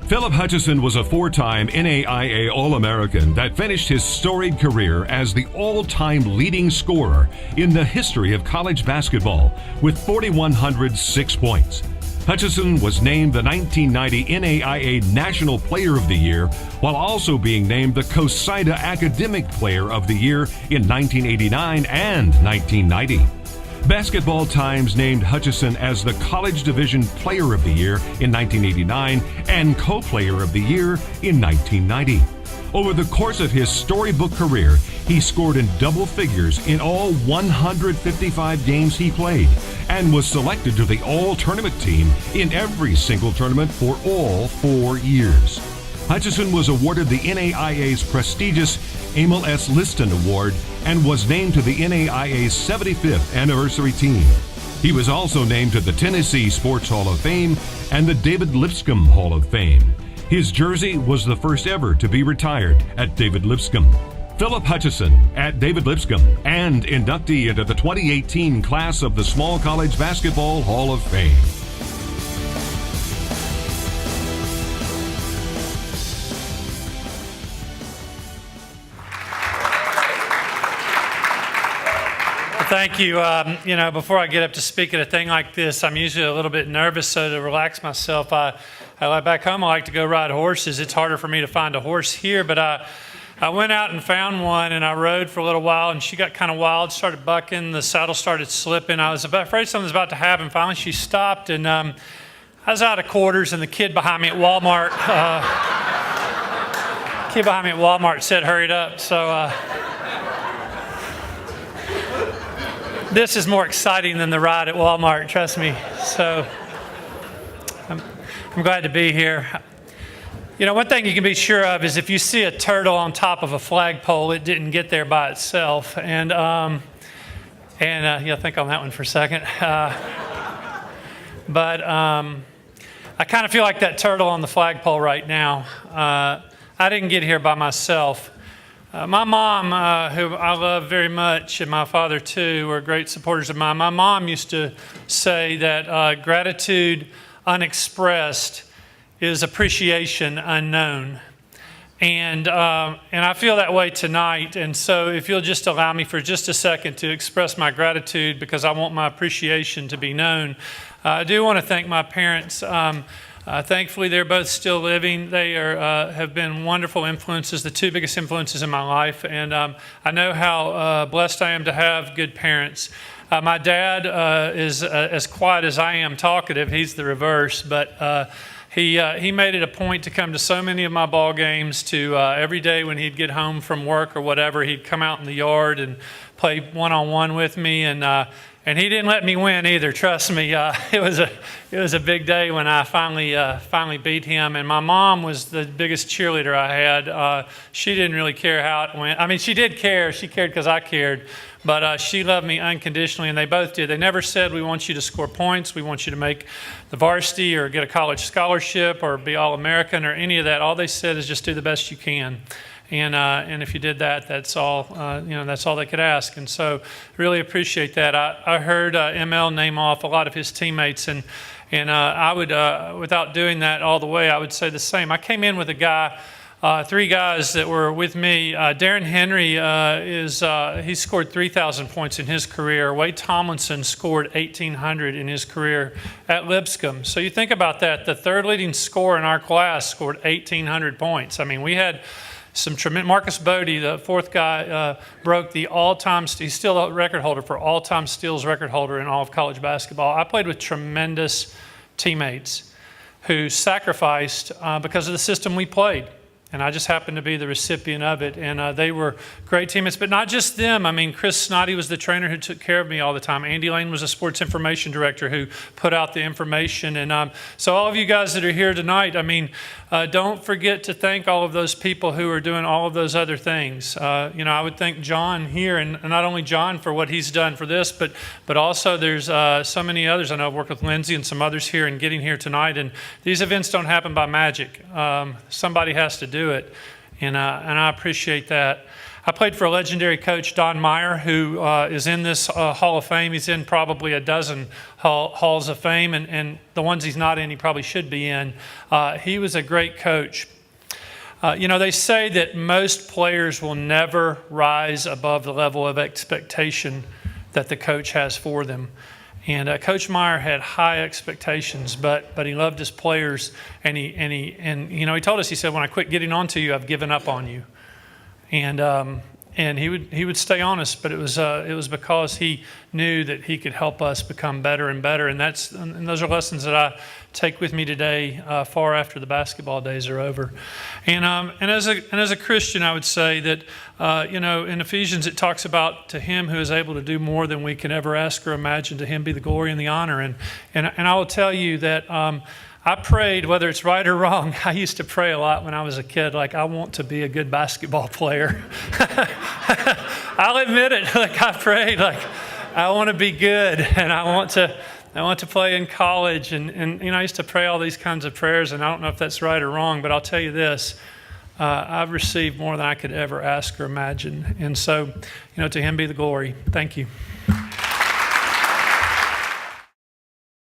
Philip Hutcheson was a four-time NAIA All-American that finished his storied career as the all-time leading scorer in the history of college basketball with 4,106 points. Hutcheson was named the 1990 NAIA National Player of the Year, while also being named the COSIDA Academic Player of the Year in 1989 and 1990. Basketball Times named Hutcheson as the College Division Player of the Year in 1989 and Co-Player of the Year in 1990. Over the course of his storybook career, he scored in double figures in all 155 games he played and was selected to the All-Tournament team in every single tournament for all 4 years. Hutcheson was awarded the NAIA's prestigious Emil S. Liston Award and was named to the NAIA's 75th anniversary team. He was also named to the Tennessee Sports Hall of Fame and the David Lipscomb Hall of Fame. His jersey was the first ever to be retired at David Lipscomb. Philip Hutcheson at David Lipscomb and inductee into the 2018 class of the Small College Basketball Hall of Fame. Thank you. Before I get up to speak at a thing like this, I'm usually a little bit nervous, so to relax myself, back home I like to go ride horses. It's harder for me to find a horse here, but I went out and found one, and I rode for a little while, and she got kind of wild, started bucking, the saddle started slipping. I was afraid something was about to happen. Finally, she stopped, and I was out of quarters, and the kid behind me at Walmart, said, "Hurry it up." So this is more exciting than the ride at Walmart, trust me. So I'm glad to be here. You know, one thing you can be sure of is if you see a turtle on top of a flagpole, it didn't get there by itself. And think on that one for a second. But I kind of feel like that turtle on the flagpole right now. I didn't get here by myself. My mom, who I love very much, and my father too, were great supporters of mine. My mom used to say that gratitude unexpressed is appreciation unknown. And I feel that way tonight. And so if you'll just allow me for just a second to express my gratitude because I want my appreciation to be known. I do want to thank my parents. Thankfully, they're both still living. They have been wonderful influences, the two biggest influences in my life. And I know how blessed I am to have good parents. My dad is as quiet as I am talkative. He's the reverse. But he made it a point to come to so many of my ball games. To every day when he'd get home from work or whatever, he'd come out in the yard and play one-on-one with me. And he didn't let me win either. Trust me, it was a big day when I finally beat him. And my mom was the biggest cheerleader I had. She didn't really care how it went. I mean, she did care. She cared because I cared. But she loved me unconditionally, and they both did. They never said, "We want you to score points. We want you to make the varsity or get a college scholarship or be All-American," or any of that. All they said is just do the best you can. And if you did that, that's all that's all they could ask. And so, really appreciate that. I heard ML name off a lot of his teammates, and I would, without doing that all the way, I would say the same. I came in with a guy, 3 guys that were with me. Darren Henry he scored 3,000 points in his career. Wade Tomlinson scored 1,800 in his career at Lipscomb. So you think about that. The third leading scorer in our class scored 1,800 points. I mean, we had some tremendous. Marcus Bodie, the fourth guy, broke the all-time. He's still a record holder for all-time steals record holder in all of college basketball. I played with tremendous teammates who sacrificed because of the system we played. And I just happened to be the recipient of it. And they were great teammates, but not just them. I mean, Chris Snoddy was the trainer who took care of me all the time. Andy Lane was a sports information director who put out the information. And so all of you guys that are here tonight, I mean, don't forget to thank all of those people who are doing all of those other things. I would thank John here, and not only John for what he's done for this, but also there's so many others. I know I've worked with Lindsay and some others here in getting here tonight. And these events don't happen by magic. Somebody has to do it, and I appreciate that. I played for a legendary coach, Don Meyer, who is in this Hall of Fame. He's in probably a dozen halls of fame, and the ones he's not in, he probably should be in. He was a great coach. They say that most players will never rise above the level of expectation that the coach has for them. And Coach Meyer had high expectations, but he loved his players, and he told us, he said, when I quit getting on to you, I've given up on you. And he would stay honest, but it was because he knew that he could help us become better and better, and those are lessons that I take with me today, far after the basketball days are over. And as a Christian, I would say that in Ephesians it talks about, to him who is able to do more than we can ever ask or imagine, to him be the glory and the honor. And I will tell you that I prayed, whether it's right or wrong. I used to pray a lot when I was a kid, like, I want to be a good basketball player. I'll admit it. Like, I prayed, like, I want to be good, and I want to play in college, and I used to pray all these kinds of prayers, and I don't know if that's right or wrong, but I'll tell you this: I've received more than I could ever ask or imagine, and so, to him be the glory. Thank you.